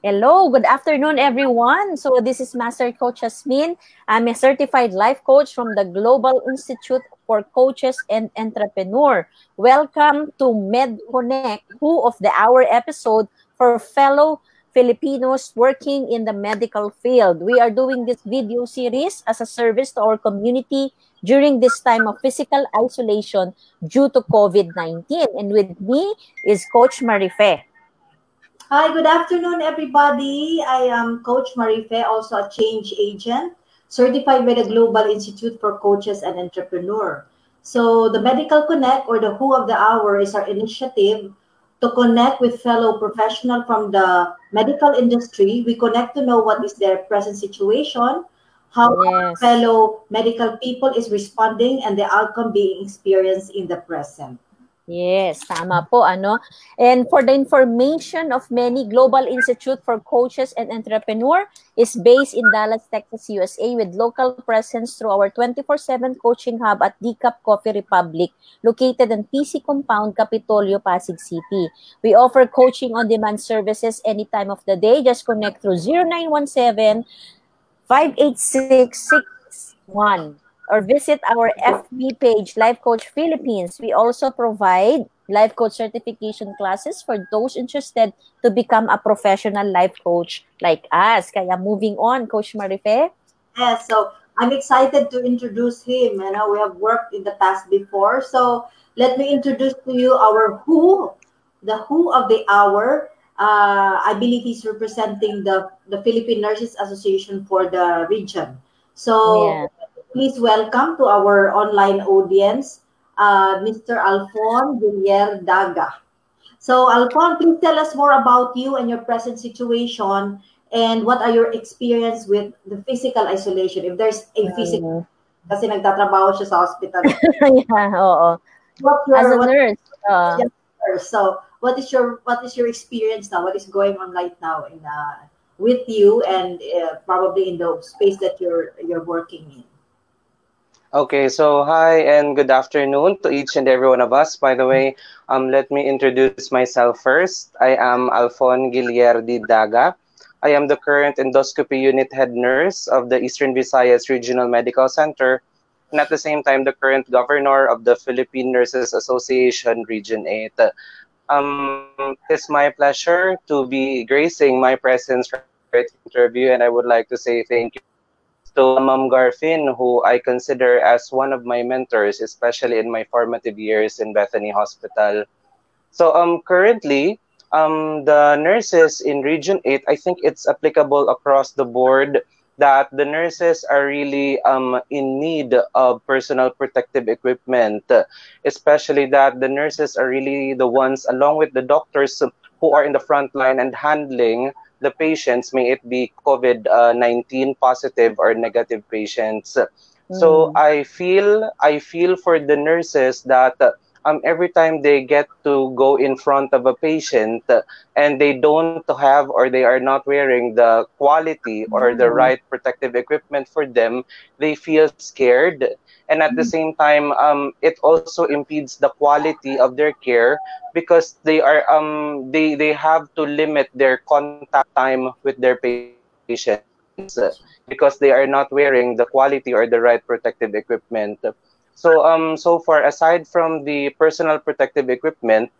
Hello, good afternoon, everyone. So this is Master Coach Jasmine. I'm a certified life coach from the Global Institute for Coaches and Entrepreneur. Welcome to MedConnect, Who of the Hour episode for fellow Filipinos working in the medical field. We are doing this video series as a service to our community during this time of physical isolation due to COVID-19. And with me is Coach Marife. Hi, good afternoon, everybody. I am Coach Marife, also a change agent, certified by the Global Institute for Coaches and Entrepreneur. So, the Medical Connect, or the Who of the Hour, is our initiative to connect with fellow professionals from the medical industry. We connect to know what is their present situation, how our Yes. fellow medical people is responding, and the outcome being experienced in the present. Yes, tama po, ano. And for the information of many, Global Institute for Coaches and Entrepreneur is based in Dallas, Texas, USA, with local presence through our 24/7 coaching hub at Decaf Coffee Republic, located in PC Compound, Capitolio, Pasig City. We offer coaching on-demand services any time of the day. Just connect through 0917 586-661 or visit our FB page, Life Coach Philippines. We also provide life coach certification classes for those interested to become a professional life coach like us. Kaya moving on, Coach Marife. Yes, so I'm excited to introduce him. You know, we have worked in the past before. So let me introduce to you our who, the who of the hour. I believe he's representing the Philippine Nurses Association for the region. So Yeah. please welcome to our online audience, Mr. Alfon Guiller Daga. So, Alfon, please tell us more about you and your present situation and what are your experience with the physical isolation. If there's a physical, kasi nagtatrabaho siya sa hospital. Yeah, oo. As a What, nurse. yes, sir. So, what is your experience now? What is going on right now in with you and probably in the space that you're working in? Okay, so hi and good afternoon to each and every one of us. By the way, let me introduce myself first. I am Alfon Guiller Daga. I am the current endoscopy unit head nurse of the Eastern Visayas Regional Medical Center, and at the same time, the current governor of the Philippine Nurses Association Region 8. It's my pleasure to be gracing my presence right here at the interview, and I would like to say thank you to Ma'am Garfin, who I consider as one of my mentors, especially in my formative years in Bethany Hospital. So currently, the nurses in Region 8, I think it's applicable across the board that the nurses are really in need of personal protective equipment, especially that the nurses are really the ones, along with the doctors, who are in the front line and handling the patients, may it be COVID-19 positive or negative patients. So I feel for the nurses that every time they get to go in front of a patient and they don't have or they are not wearing the quality or the right protective equipment for them, they feel scared. And at the same time, it also impedes the quality of their care because they have to limit their contact time with their patients because they are not wearing the quality or the right protective equipment. So far, aside from the personal protective equipment,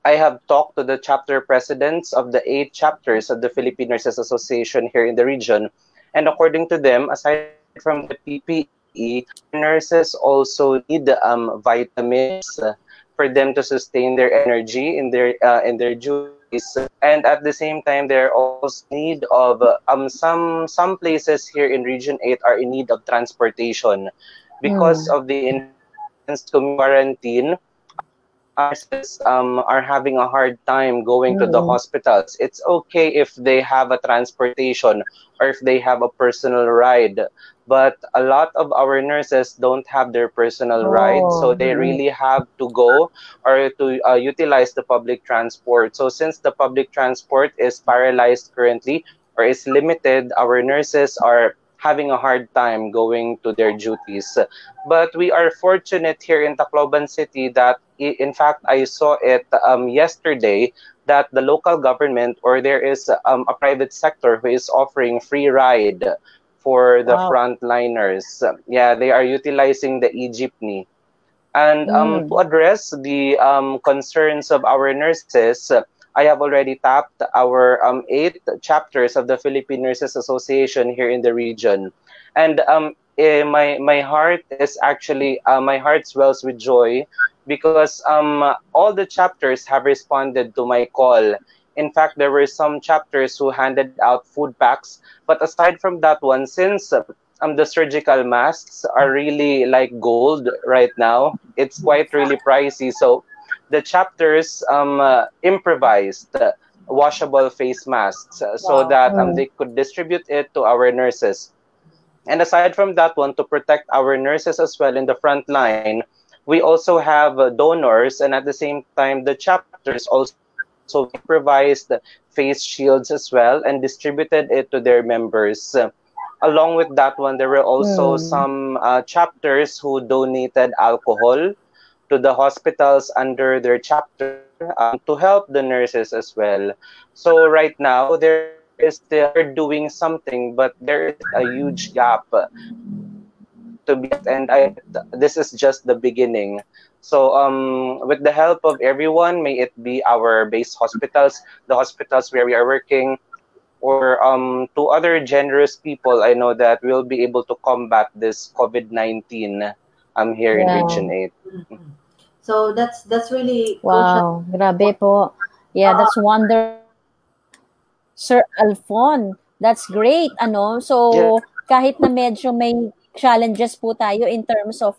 I have talked to the chapter presidents of the 8 chapters of the Philippine Nurses Association here in the region. And according to them, aside from the PPE, nurses also need vitamins for them to sustain their energy in their duties. And at the same time, they're also in need of some places here in Region 8 are in need of transportation because of the enhanced quarantine. Nurses are having a hard time going to the hospitals. It's okay if they have a transportation or if they have a personal ride, but a lot of our nurses don't have their personal ride, so they really have to go or to utilize the public transport. So since the public transport is paralyzed currently or is limited, our nurses are having a hard time going to their duties. But we are fortunate here in Tacloban City that, in fact, I saw it yesterday that the local government or there is a private sector who is offering free ride for the Wow. frontliners. Yeah, they are utilizing the e-jeepney. And to Mm. address the concerns of our nurses, I have already tapped our 8 chapters of the Philippine Nurses Association here in the region. And my heart is actually, my heart swells with joy because all the chapters have responded to my call. In fact, there were some chapters who handed out food packs. But aside from that one, since the surgical masks are really like gold right now, it's quite really pricey. So the chapters improvised washable face masks so Wow. that Mm. they could distribute it to our nurses. And aside from that one, to protect our nurses as well in the front line, we also have donors, and at the same time, the chapters also improvised face shields as well and distributed it to their members. Along with that one, there were also Mm. some chapters who donated alcohol to the hospitals under their chapter to help the nurses as well. So right now, we're doing something, but there is a huge gap to be met, and I bet this is just the beginning. So with the help of everyone, may it be our base hospitals, the hospitals where we are working, or to other generous people, I know that we'll be able to combat this COVID-19 here in Yeah. Region 8. Mhm. So that's really crucial. Wow. Grabe po. Yeah, that's wonderful, Sir Alfon. That's great, ano? Yeah. So, kahit na medyo may challenges po tayo in terms of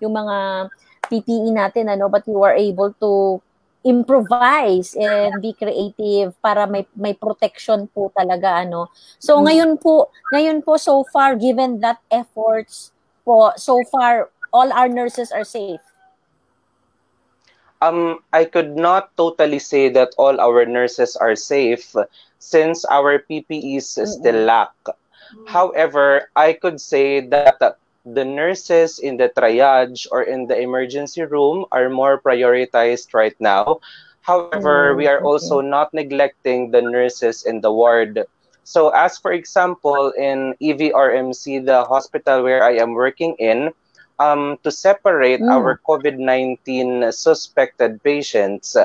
yung mga PPE natin, ano, but you are able to improvise and be creative para may protection po talaga, ano. So, Mm. ngayon po so far, given that efforts po, so far, all our nurses are safe. I could not totally say that all our nurses are safe since our PPEs still Mm-mm. lack. However, I could say that the nurses in the triage or in the emergency room are more prioritized right now. However, we are Okay. also not neglecting the nurses in the ward. So, as for example, in EVRMC, the hospital where I am working in, to separate Mm. our COVID-19 suspected patients,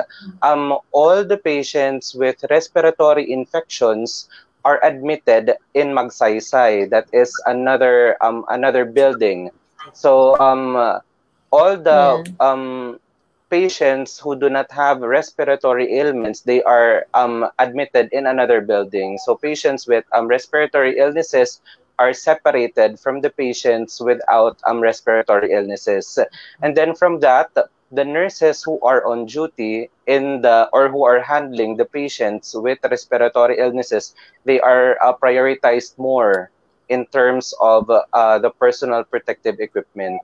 all the patients with respiratory infections are admitted in Magsaysay. That is another building. So all the Yeah. patients who do not have respiratory ailments, they are admitted in another building. So patients with respiratory illnesses are separated from the patients without respiratory illnesses. And then from that, the nurses who are on duty in the or who are handling the patients with respiratory illnesses, they are prioritized more in terms of the personal protective equipment.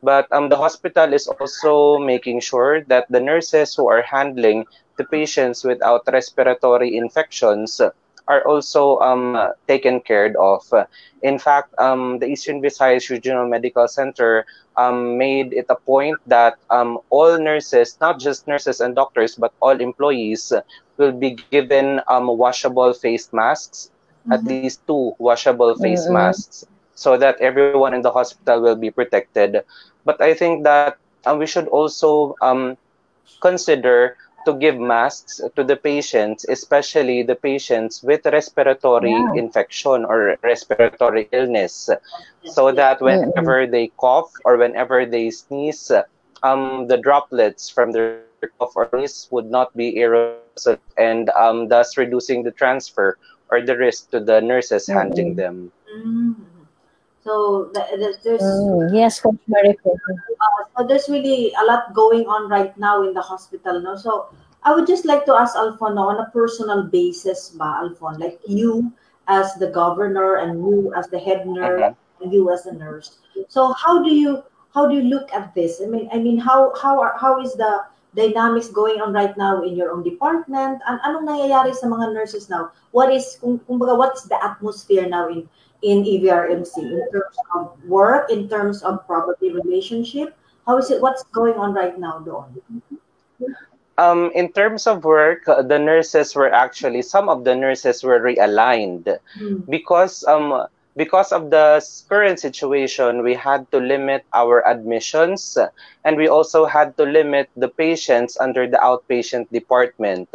But the hospital is also making sure that the nurses who are handling the patients without respiratory infections are also taken care of. In fact, the Eastern Visayas Regional Medical Center made it a point that all nurses, not just nurses and doctors, but all employees will be given washable face masks, at Mhm. least 2 washable face Mm-mm. masks, so that everyone in the hospital will be protected. But I think that we should also consider to give masks to the patients, especially the patients with respiratory Yeah. infection or respiratory illness, Yes, so yes. that Mm-mm. whenever they cough or whenever they sneeze, the droplets from their cough or sneeze would not be aerosolized and thus reducing the transfer or the risk to the nurses handling Mm-mm. them. Mhm. So there's Yes, Coach Marife. so there's really a lot going on right now in the hospital, no? So I would just like to ask Alfon, no, on a personal basis, Alfon, like you as the governor and you as the head nurse Mhm. and you as a nurse. So how do you look at this? I mean how is the dynamics going on right now in your own department? And anong nangyayari sa mga nurses now? Kumbaga, what is the atmosphere now in EVRMC in terms of work, in terms of probably relationship? How is it? What's going on right now, Dawn? In terms of work, the nurses were actually, some of the nurses were realigned Mm. because of the current situation. We had to limit our admissions, and we also had to limit the patients under the outpatient department.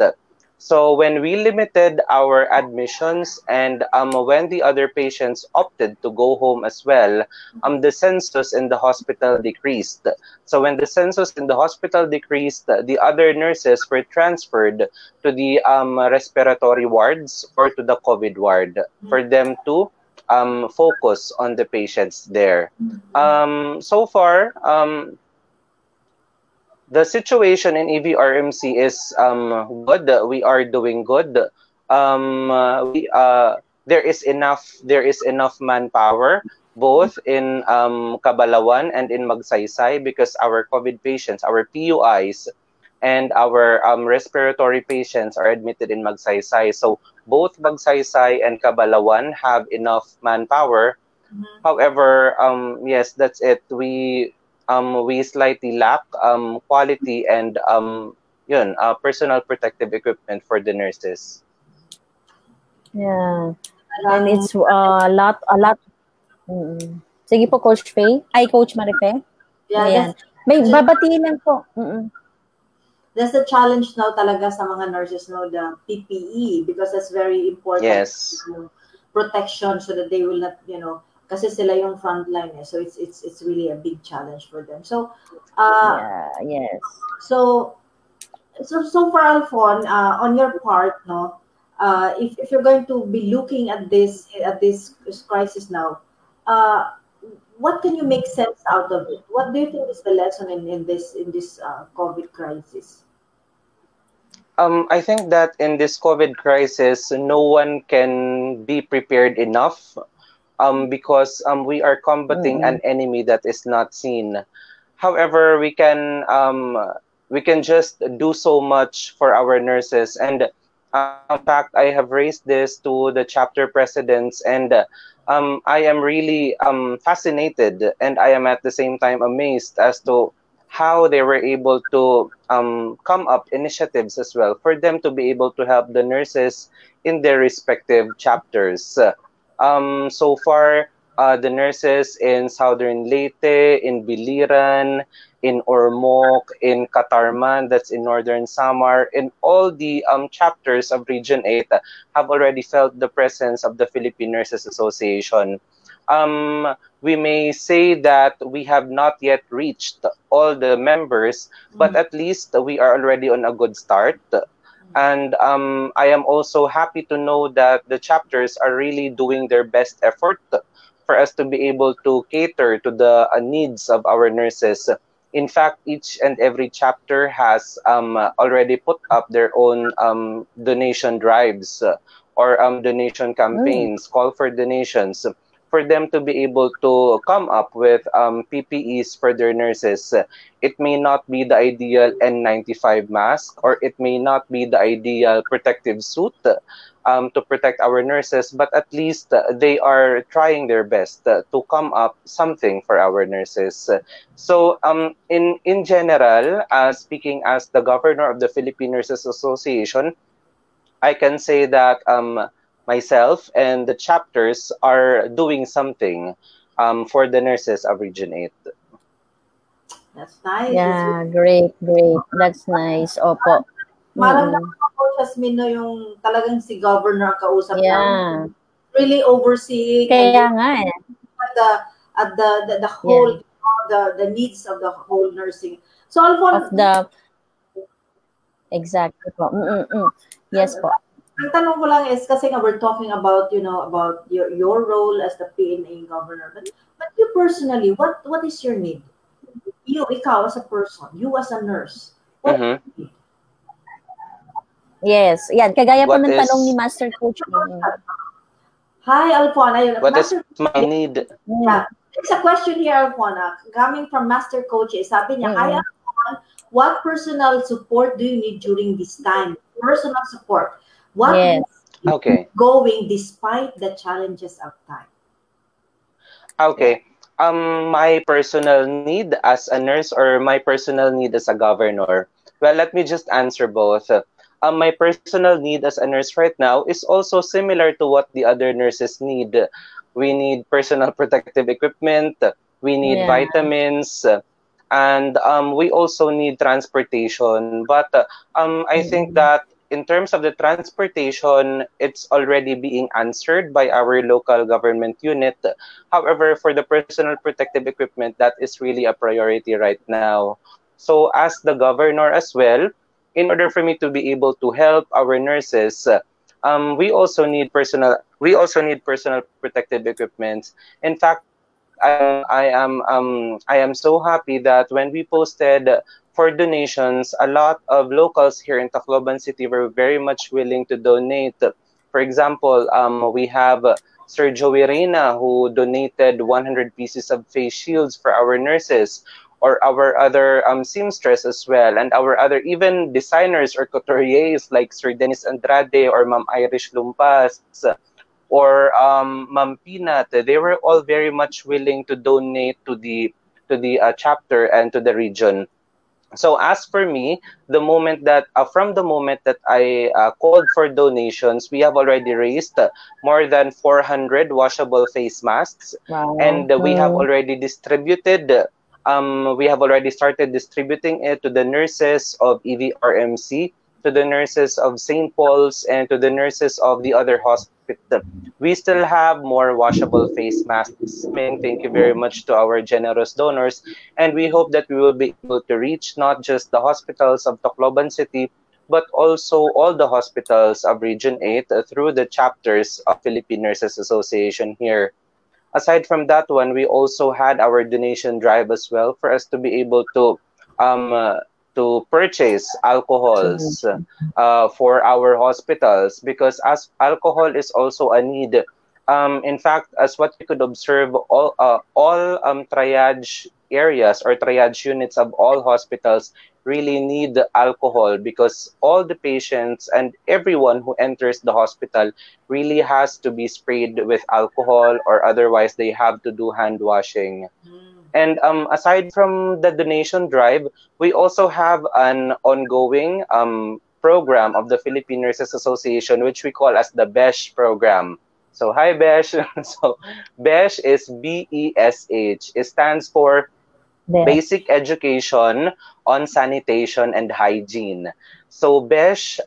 So when we limited our admissions, and when the other patients opted to go home as well, the census in the hospital decreased. So when the census in the hospital decreased, the other nurses were transferred to the respiratory wards or to the COVID ward for them to focus on the patients there. So far, the situation in EVRMC is good. We are doing good. We there is enough manpower both in Cabalawan and in Magsaysay, because our COVID patients, our PUIs, and our respiratory patients are admitted in Magsaysay. So both Magsaysay and Cabalawan have enough manpower. However, yes, that's it. We slightly lack quality and personal protective equipment for the nurses. Yeah. And it's a lot. Sige po, Coach Faye. Ay, Coach Marife. Yeah, Ayan. May babatiin lang po. That's the challenge now talaga sa mga nurses, no, the PPE, because that's very important. Yes. Protection so that they will not, kasi sila yung frontline, so it's really a big challenge for them. So Yes. So for Alfon, on your part, no, if you're going to be looking at this crisis now, what can you make sense out of it? What do you think is the lesson in this COVID crisis? I think that in this COVID crisis, no one can be prepared enough, because we are combating an enemy that is not seen. However, we can just do so much for our nurses. And in fact, I have raised this to the chapter presidents, and I am really fascinated, and I am at the same time amazed as to how they were able to come up initiatives as well for them to be able to help the nurses in their respective chapters. So far, the nurses in Southern Leyte, in Biliran, in Ormoc, in Catarman, that's in Northern Samar, in all the chapters of Region 8 have already felt the presence of the Philippine Nurses Association. We may say that we have not yet reached all the members, but at least we are already on a good start. And I am also happy to know that the chapters are really doing their best effort for us to be able to cater to the needs of our nurses. In fact, each and every chapter has already put up their own donation drives or donation campaigns, call for donations, for them to be able to come up with PPEs for their nurses. It may not be the ideal N95 mask, or it may not be the ideal protective suit to protect our nurses, but at least they are trying their best to come up something for our nurses. So in general, speaking as the governor of the Philippine Nurses Association, I can say that myself and the chapters are doing something for the nurses of Region 8. That's nice. Yeah, great. That's nice. Opo. Maramdaman ko, Jasmine, no, yung talagang si governor ang kausap Yeah. really overseeing Kaya nga eh. at the whole the needs of the whole nursing. So Alfon, exactly po. Yes po. Ang tanong ko lang is, kasi nga we're talking about, about your role as the PNA governor. But you personally, what is your need? Ikaw as a person, you as a nurse. What do you need? Yes. Yan, kagaya po ng tanong ni Master Coach. Hi, Alfon. What is my need? Yeah. It's a question here, Alfon. Coming from Master Coach, sabi niya, hi, Alfon, what personal support do you need during this time? Personal support. What is going despite the challenges of time? Okay. My personal need as a nurse, or my personal need as a governor. Well, let me just answer both. My personal need as a nurse right now is also similar to what the other nurses need. We need personal protective equipment, we need Yeah. vitamins, and we also need transportation. But I think Mm-mm. that in terms of the transportation, it's already being answered by our local government unit. However, for the personal protective equipment, that is really a priority right now. So, as the governor as well, in order for me to be able to help our nurses, we also need personal protective equipment. In fact, I am so happy that when we posted for donations, a lot of locals here in Tacloban City were very much willing to donate. For example, we have Sir Joey Reyna who donated 100 pieces of face shields for our nurses, or our other seamstress as well, and our other even designers or couturiers like Sir Dennis Andrade or Ma'am Irish Lumpas or Ma'am Peanut. They were all very much willing to donate to the chapter and to the region. So as for me, from the moment that I called for donations, we have already raised more than 400 washable face masks, Wow. and we have already started distributing it to the nurses of EVRMC, to the nurses of St. Paul's, and to the nurses of the other hospitals. We still have more washable face masks coming. Thank you very much to our generous donors, and we hope that we will be able to reach not just the hospitals of Tacloban City, but also all the hospitals of Region 8 through the chapters of Philippine Nurses Association here. Aside from that one, we also had our donation drive as well for us to be able um, uh, to purchase alcohols for our hospitals, because as alcohol is also a need. In fact, as what we could observe, all triage areas or triage units of all hospitals really need the alcohol, because all the patients and everyone who enters the hospital really has to be sprayed with alcohol, or otherwise they have to do hand washing. And aside from the donation drive, we also have an ongoing program of the Philippine Nurses Association, which we call as the BESH program. So, hi BESH. So, BESH is BESH. It stands for There. Basic Education on Sanitation and Hygiene. So BESH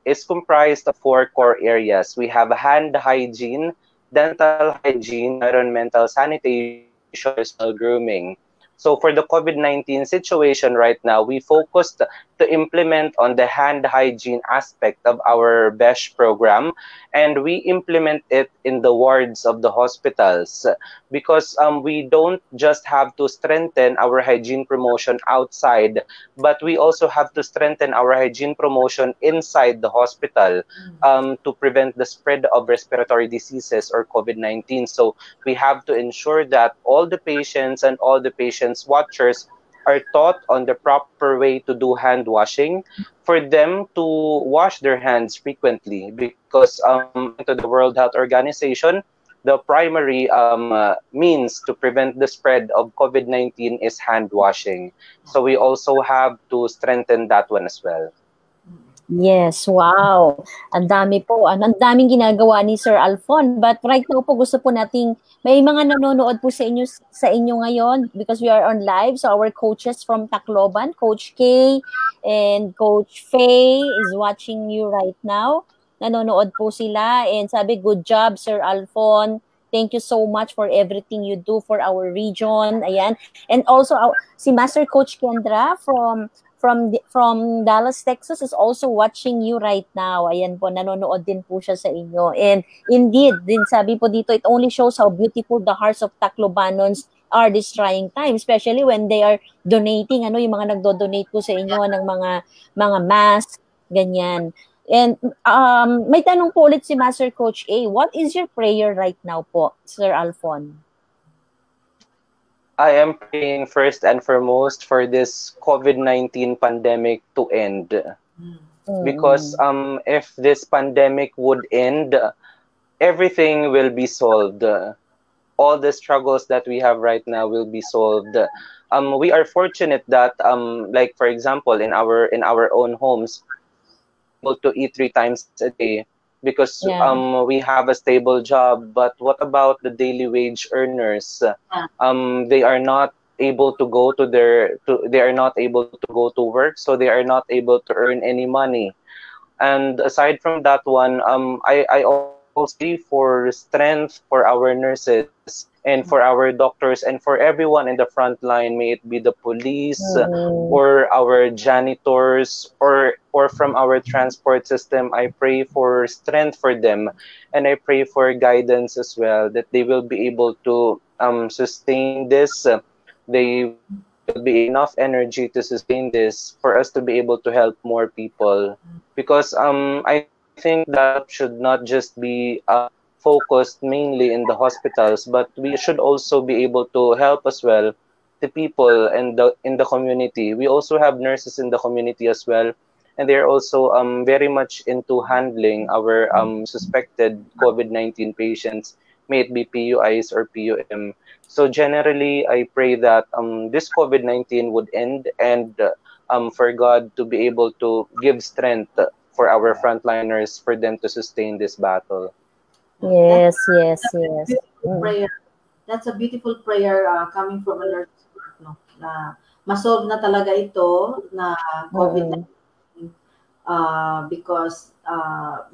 is comprised of four core areas. We have hand hygiene, dental hygiene, environmental sanitation, and personal grooming. So for the COVID-19 situation right now, we focused to implement on the hand hygiene aspect of our BESH program, and we implement it in the wards of the hospitals, because we don't just have to strengthen our hygiene promotion outside, but we also have to strengthen our hygiene promotion inside the hospital, to prevent the spread of respiratory diseases or COVID-19. So we have to ensure that all the patients and all the patients' watchers are taught on the proper way to do hand washing, for them to wash their hands frequently, because according to the World Health Organization, the primary means to prevent the spread of COVID-19 is hand washing. So we also have to strengthen that one as well. Yes, wow. Ang dami po. Ang daming ginagawa ni Sir Alfon. But right now po, gusto po nating, may mga nanonood po sa inyo ngayon because we are on live. So our coaches from Tacloban, Coach K and Coach Faye is watching you right now. Nanonood po sila and sabi, good job, Sir Alfon. Thank you so much for everything you do for our region. Ayan. And also, si Master Coach Kendra from Dallas, Texas is also watching you right now. Ayan po, nanonood din po siya sa inyo. And indeed, din sabi po dito, it only shows how beautiful the hearts of Taclobanons are this trying time, especially when they are donating, yung mga nagdo-donate po sa inyo ng mga masks, ganyan. And may tanong po ulit si Master Coach A. What is your prayer right now po, Sir Alfon? I am praying first and foremost for this COVID-19 pandemic to end. Because if this pandemic would end, everything will be solved. All the struggles that we have right now will be solved. we are fortunate that like for example in our own homes we are able to eat 3 times a day because Yeah. we have a stable job. But what about the daily wage earners? Yeah. They are not able to go to they are not able to go to work, so they are not able to earn any money. And aside from that one, I also pray for strength for our nurses and for our doctors and for everyone in the front line, may it be the police Mm. or our janitors or from our transport system. I pray for strength for them, and I pray for guidance as well, that they will be able to sustain this. They will be enough energy to sustain this for us to be able to help more people, because I think that help should not just be focused mainly in the hospitals, but we should also be able to help as well the people and in the community. We also have nurses in the community as well, and they're also very much into handling our suspected COVID-19 patients, may it be PUIs or PUM. So generally, I pray that this COVID-19 would end, and for God to be able to give strength for our frontliners for them to sustain this battle. That's Yes, yes, a yes. beautiful Mm. prayer. That's a beautiful prayer coming from a nurse, no? Na masolve na talaga ito na Mm. COVID-19 because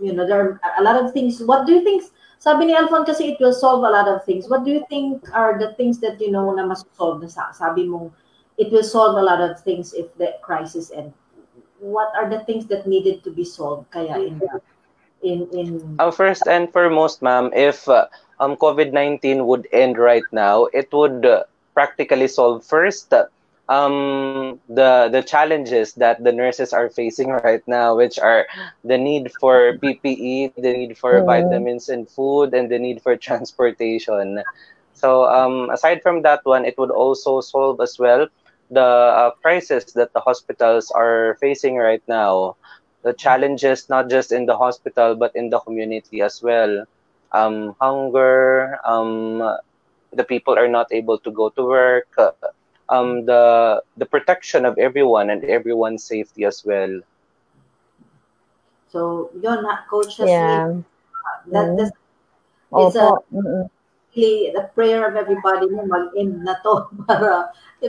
there are a lot of things. What do you think? Sabi ni Alfon kasi it will solve a lot of things. What do you think are the things that na masolve na sabi mo it will solve a lot of things if the crisis ends? What are the things that needed to be solved kaya in First and foremost, ma'am, if COVID-19 would end right now, it would practically solve first the challenges that the nurses are facing right now, which are the need for PPE, the need for Mm. vitamins and food, and the need for transportation. So aside from that one, it would also solve as well the crisis that the hospitals are facing right now, the challenges not just in the hospital but in the community as well. Hunger, the people are not able to go to work, the protection of everyone and everyone's safety as well. so yun coach Jasmine, Yeah. that Mm. this it's a Opo. Mm. really the prayer of everybody na mag-end na to para you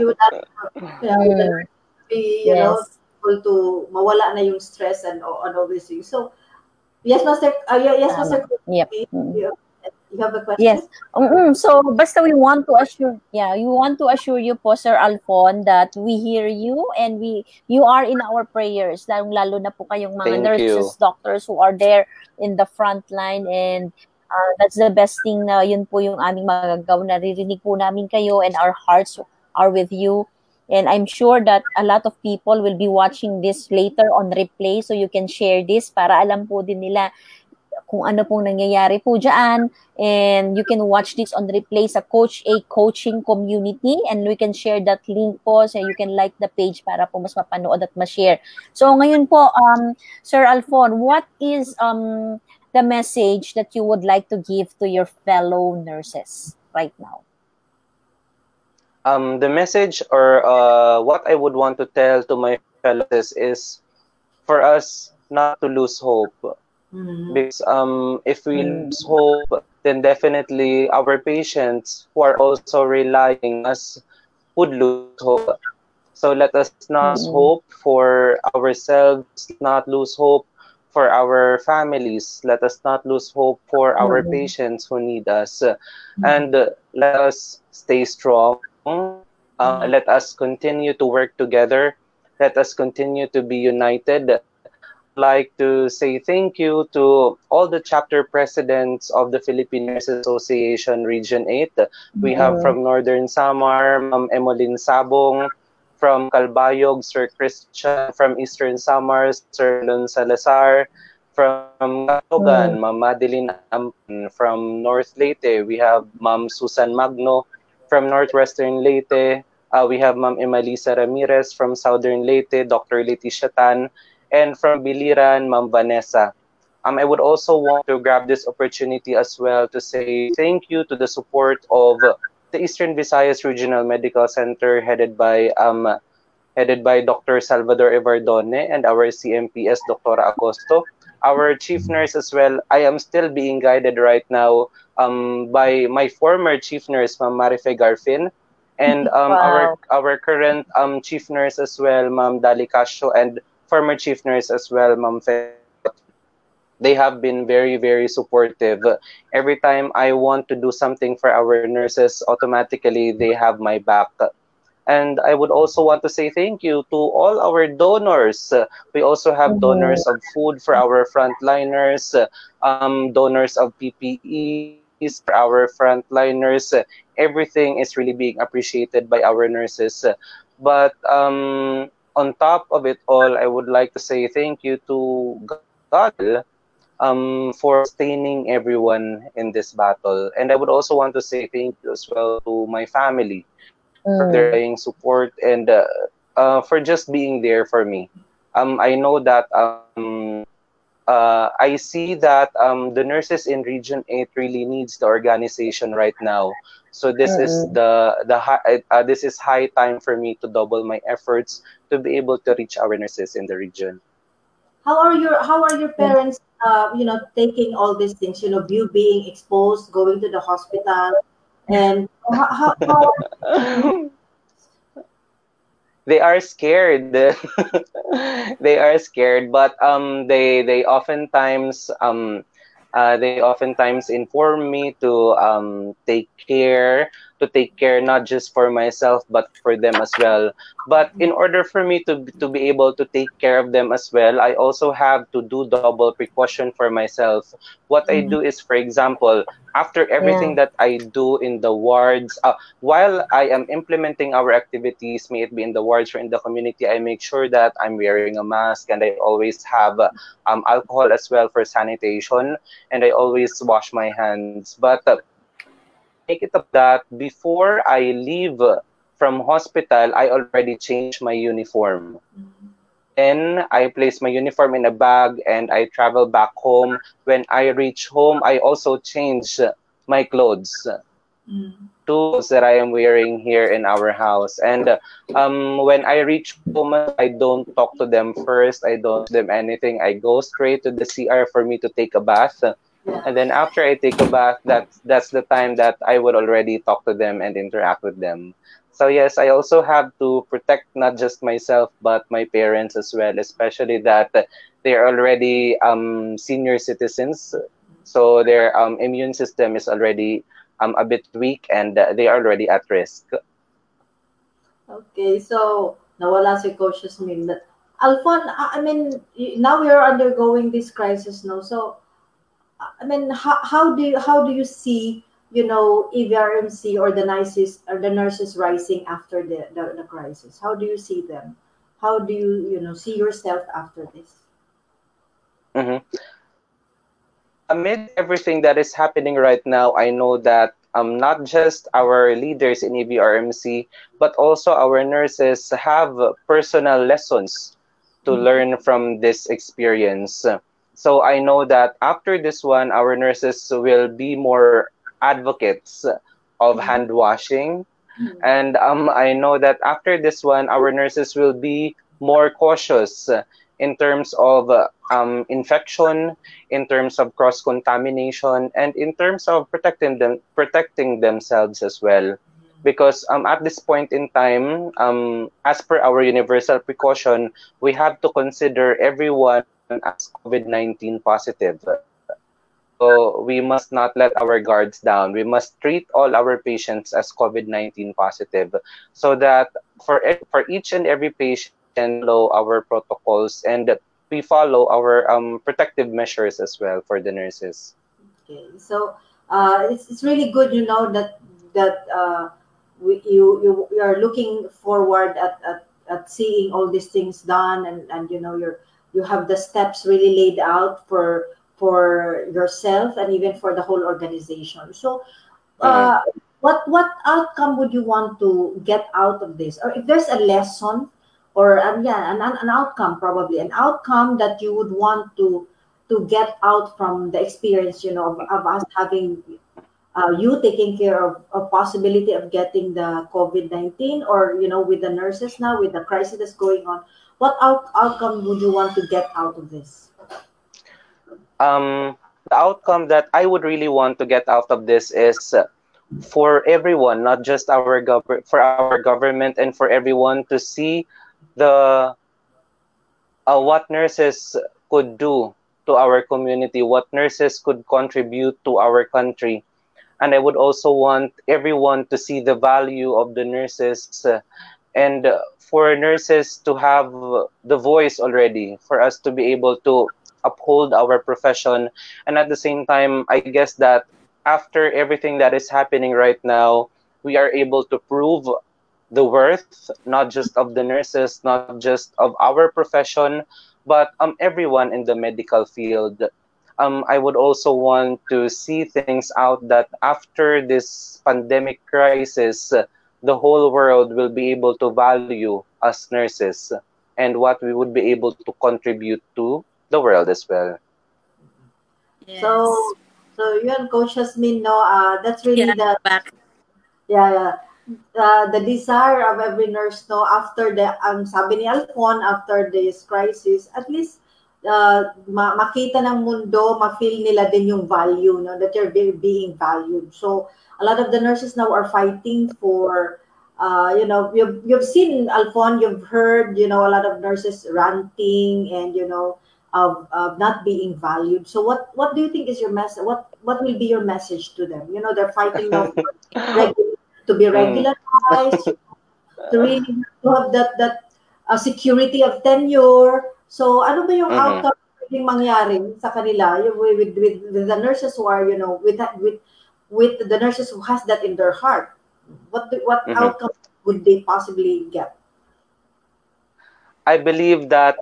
would have, with the Mm. nurse be Yes. able to mawala na yung stress and all these things. So yes, Master. Yes, Tama. Master. Yep. You, Mm. you have a question? Yes. So basta we want to assure, yeah, we want to assure you po, Sir Alfon, that we hear you and you are in our prayers, lalo na po kayong mga Thank you. nurses, doctors who are there in the front line, and that's the best thing na yun po yung aming magagawa. Naririnig po namin kayo and our hearts are with you. And I'm sure that a lot of people will be watching this later on replay, so you can share this para alam po din nila kung ano pong nangyayari po dyan. And you can watch this on replay sa Coach A Coaching Community, and we can share that link po, so you can like the page para po mas mapanood at ma-share. So ngayon po, Sir Alfon, what is the message that you would like to give to your fellow nurses right now? The message or what I would want to tell to my fellow nurses is for us not to lose hope. Because if we lose hope, then definitely our patients who are also relying on us would lose hope. So let us not lose hope for ourselves, not lose hope for our families. Let us not lose hope for our patients who need us. And let us stay strong. Let us continue to work together. Let us continue to be united. I would like to say thank you to all the chapter presidents of the Philippine Nurses Association Region 8. We have from Northern Samar, Ma'am Emmeline Sabong, from Calbayog, Sir Christian, from Eastern Samar, Sir Lon Salazar, from Caloocan, Ma'am Madeline Ampan, from North Leyte, we have Ma'am Susan Magno, from Northwestern Leyte, we have Ma'am Emalisa Ramirez, from Southern Leyte, Dr. Leticia Tan, and from Biliran, Ma'am Vanessa. I would also want to grab this opportunity as well to say thank you to the support of the Eastern Visayas Regional Medical Center headed by Dr. Salvador Evardone and our CMPS Dr. Agosto. Our chief nurse as well. I am still being guided right now by my former chief nurse, Ma'am Marife Garfin, and Wow. our current chief nurse as well, Ma'am Dali Castro, and former chief nurse as well, Ma'am Fe Mariotti. They have been very, very supportive. Every time I want to do something for our nurses, automatically they have my back. And I would also want to say thank you to all our donors. We also have Mhm. donors of food for our frontliners, donors of PPEs for our frontliners. Everything is really being appreciated by our nurses. But on top of it all, I would like to say thank you to God as well for sustaining everyone in this battle. And I would also want to say thank you as well to my family for their Mm. undying support and for just being there for me. I know that I see that the nurses in Region 8 really needs the organization right now. So this is Mm. this is high time for me to double my efforts to be able to reach our nurses in the region. How are your parents taking all these things, you being exposed, going to the hospital, and how They are scared. They are scared, but they oftentimes inform me to take care not just for myself but for them as well. But in order for me to be able to take care of them as well, I also have to do double precaution for myself. What I Mhm. do is, for example, after everything Yeah. that I do in the wards, while I am implementing our activities, may it be in the wards or in the community, I make sure that I'm wearing a mask and I always have alcohol as well for sanitation, and I always wash my hands. But I make it a point that before I leave from hospital, I already change my uniform. Then I place my uniform in a bag and I travel back home. When I reach home, I also change my clothes Mhm. two clothes that I am wearing here in our house. And when I reach home as well, I don't talk to them first. I don't them anything. I go straight to the CR for me to take a bath. Yeah. And then after I take a bath, that's the time that I would already talk to them and interact with them. So yes, I also have to protect not just myself but my parents as well, especially that they are already senior citizens, so their immune system is already a bit weak and they are already at risk. Okay, so nawala si Coach Yasmin. Alfon, I mean, now we are undergoing this crisis now. So, I mean, how do you see, EVRMC or the nurses rising after the crisis? How do you see them? How do you see yourself after this? Hmm. Amid everything that is happening right now, I know that not just our leaders in EVRMC, but also our nurses have personal lessons to learn from this experience. So I know that after this one, our nurses will be more advocates of hand washing. And I know that after this one, our nurses will be more cautious in terms of infection, in terms of cross contamination, and in terms of protecting themselves as well. Because at this point in time, as per our universal precaution, we have to consider everyone as COVID-19 positive. So we must not let our guards down. We must treat all our patients as COVID-19 positive, so that for each and every patient, we follow our protocols and we follow our protective measures as well for the nurses. Okay, so it's really good, that you are looking forward at seeing all these things done, and you have the steps really laid out for yourself and even for the whole organization. So, Mm-hmm. uh, what outcome would you want to get out of this, or if there's a lesson, or yeah, an outcome, probably an outcome that you would want to get out from the experience, of us having you taking care of possibility of getting the COVID-19, or with the nurses now, with the crisis that's going on, what outcome would you want to get out of this? The outcome that I would really want to get out of this is for everyone, not just for our government, and for everyone to see the what nurses could do to our community, what nurses could contribute to our country. And I would also want everyone to see the value of the nurses, and for nurses to have the voice already, for us to be able to uphold our profession. And at the same time, I guess that after everything that is happening right now, we are able to prove the worth, not just of the nurses, not just of our profession, but everyone in the medical field. I would also want to see things out that after this pandemic crisis, the whole world will be able to value us nurses and what we would be able to contribute to the world as well. Yes. So, you and Coach Jasmine, no, that's Yeah, really the, back. yeah, the desire of every nurse, no, after the, sabi ni Alfon, after this crisis, at least makita ng mundo, ma-feel nila din yung value, no, that you're being valued. So a lot of the nurses now are fighting for, you've seen, Alfon, you've heard, a lot of nurses ranting and, of not being valued. So what do you think is your message? What will be your message to them? They're fighting now for to be Mm. regularized, to really to have that security of tenure. So ano ba yung Mhm. outcome pwedeng mangyari sa kanila with the nurses who are, with the nurses who has that in their heart? What Mhm. outcome would they possibly get? I believe that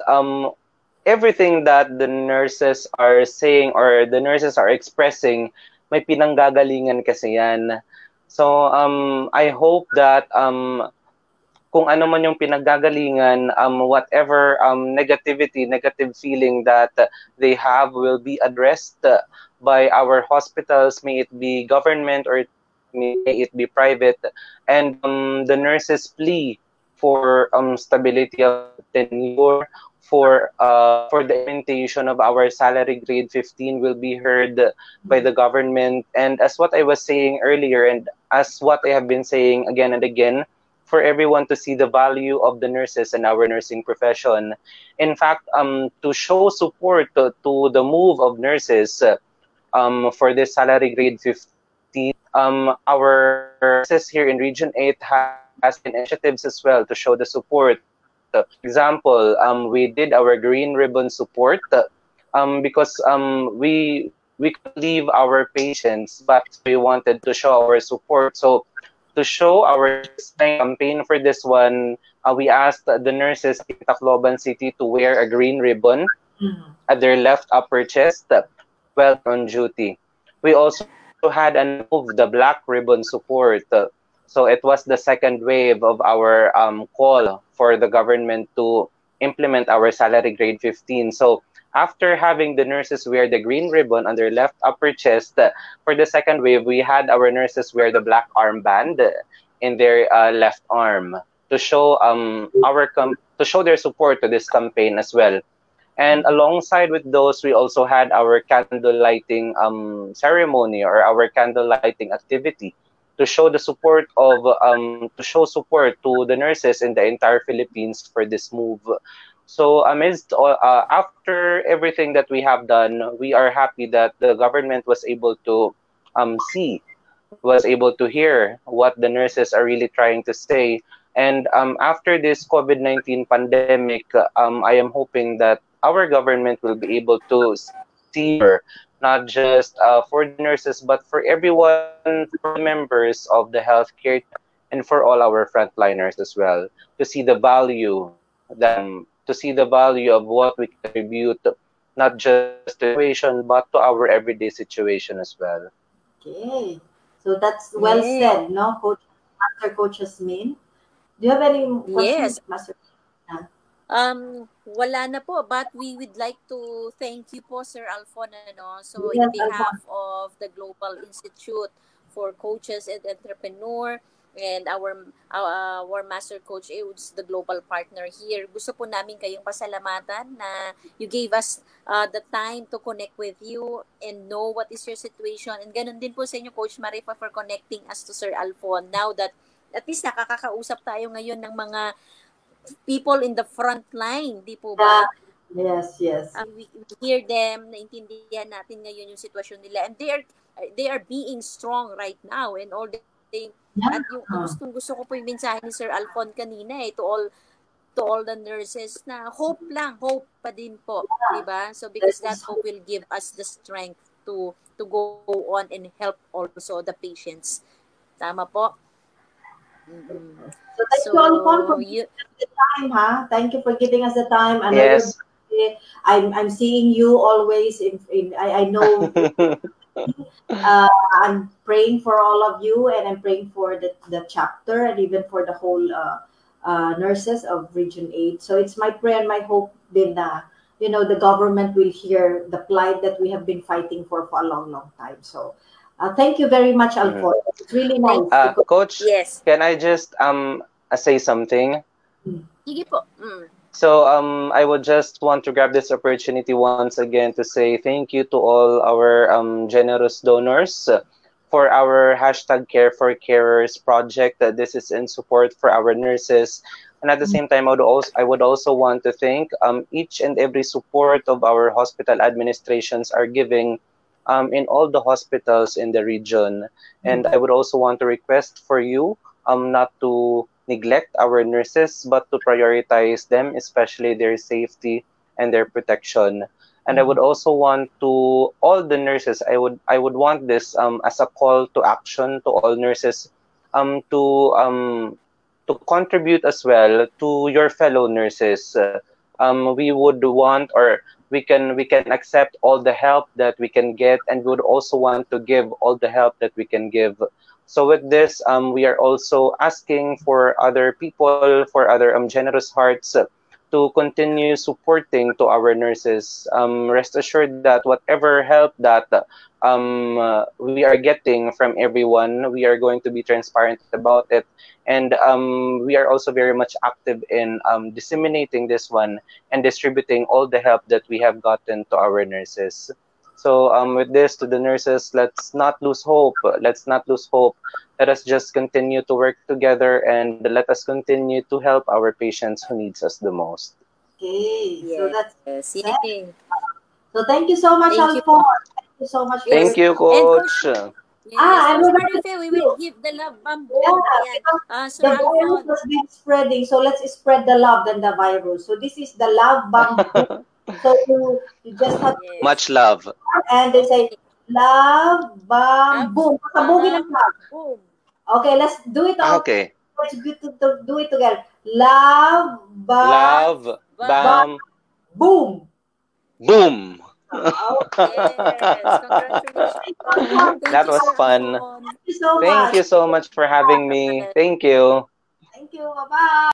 everything that the nurses are saying or the nurses are expressing, may pinanggagalingan kasi yan. So I hope that kung ano man yung pinaggagalingan, whatever negative feeling that they have will be addressed by our hospitals, may it be government or may it be private, and the nurses plea for stability of tenure, for the implementation of our salary grade 15 will be heard by the government. And as what I was saying earlier, and as what I have been saying again and again, for everyone to see the value of the nurses and our nursing profession. In fact, to show support to the move of nurses for this salary grade 15, our nurses here in Region 8 has taken initiatives as well to show the support. For example, we did our green ribbon support because we cannot leave our patients, but we wanted to show our support. So to show our satisfying campaign for this one, we asked the nurses in Tacloban City to wear a green ribbon Mhm. at their left upper chest while they're on duty. We also had another move, the black ribbon support. So it was the second wave of our call for the government to implement our salary grade 15. So after having the nurses wear the green ribbon on their left upper chest, for the second wave, we had our nurses wear the black armband in their left arm to show to show their support to this campaign as well. And alongside with those, we also had our candle lighting ceremony or our candle lighting activity to show the support of to show support to the nurses in the entire Philippines for this move. So after everything that we have done, we are happy that the government was able to see, was able to hear what the nurses are really trying to say. And after this COVID-19 pandemic, I am hoping that our government will be able to see not just for the nurses, but for everyone, for the members of the healthcare team, and for all our frontliners as well, to see the value to see the value of what we contribute, not just to situation, but to our everyday situation as well. Okay. So that's well Yeah. said, no, Coach, Master Coach Jasmine. Do you have any question, Yes. Master? Wala na po, but we would like to thank you po, Sir Alfon, ano, so in Yes, behalf Alfon. of the Global Institute for coaches and entrepreneur. And our master coach is the global partner here. Gusto po namin kayong pasalamatan na you gave us the time to connect with you and know what is your situation. And ganun din po sa inyo, Coach Marifa, for connecting us to Sir Alfon. Now that at least nakakakausap tayo ngayon ng mga people in the front line, di po ba? Yes, yes. We hear them, naintindihan natin ngayon yung sitwasyon nila, and they are being strong right now, and all they at yung gusto ko po yung mensahe ni Sir Alfon kanina to all the nurses na hope pa din po, di ba? So because that hope will give us the strength to go on and help also the patients. Tama po. Mm-hmm. So thank you, Alfon, for giving us the time, Thank you for giving us the time. And yes. I'm seeing you always I know I'm praying for all of you, and I'm praying for the chapter and even for the whole nurses of Region 8. So it's my prayer and my hope then the government will hear the plight that we have been fighting for a long time. So thank you very much, Alfon. It's really nice. Coach, yes. Can I just say something? Sige po. So I would just want to grab this opportunity once again to say thank you to all our generous donors for our #Care4Carers project. This is in support for our nurses. And at the same time, I would also want to thank each and every support of our hospital administrations are giving in all the hospitals in the region. And I would also want to request for you not to neglect our nurses, but to prioritize them, especially their safety and their protection. And I would also want to all the nurses, I would want this as a call to action to all nurses to contribute as well to your fellow nurses. We would want, or we can accept all the help that we can get, and we would also want to give all the help that we can give. So with this, we are also asking for other people, for other generous hearts to continue supporting to our nurses. Rest assured that whatever help that we are getting from everyone, we are going to be transparent about it. And we are also very much active in disseminating this one and distributing all the help that we have gotten to our nurses. So with this, to the nurses, let's not lose hope. Let's not lose hope. Let us just continue to work together, and let us continue to help our patients who needs us the most. Okay, yes. So that's it. So thank you so much, Alfon. Thank you so much. Thank you, Coach. We will give the love bomb. So the virus has been spreading, so let's spread the love than the virus. So this is the love bomb. So you just have much love. And they say love bomb boom. Boom. Okay, let's do it all. Okay. Let's do it together. Love bomb boom. Boom. Yes, congratulations. That was fun. Thank you so much. Thank you so much for having me. Thank you. Thank you. Bye-bye.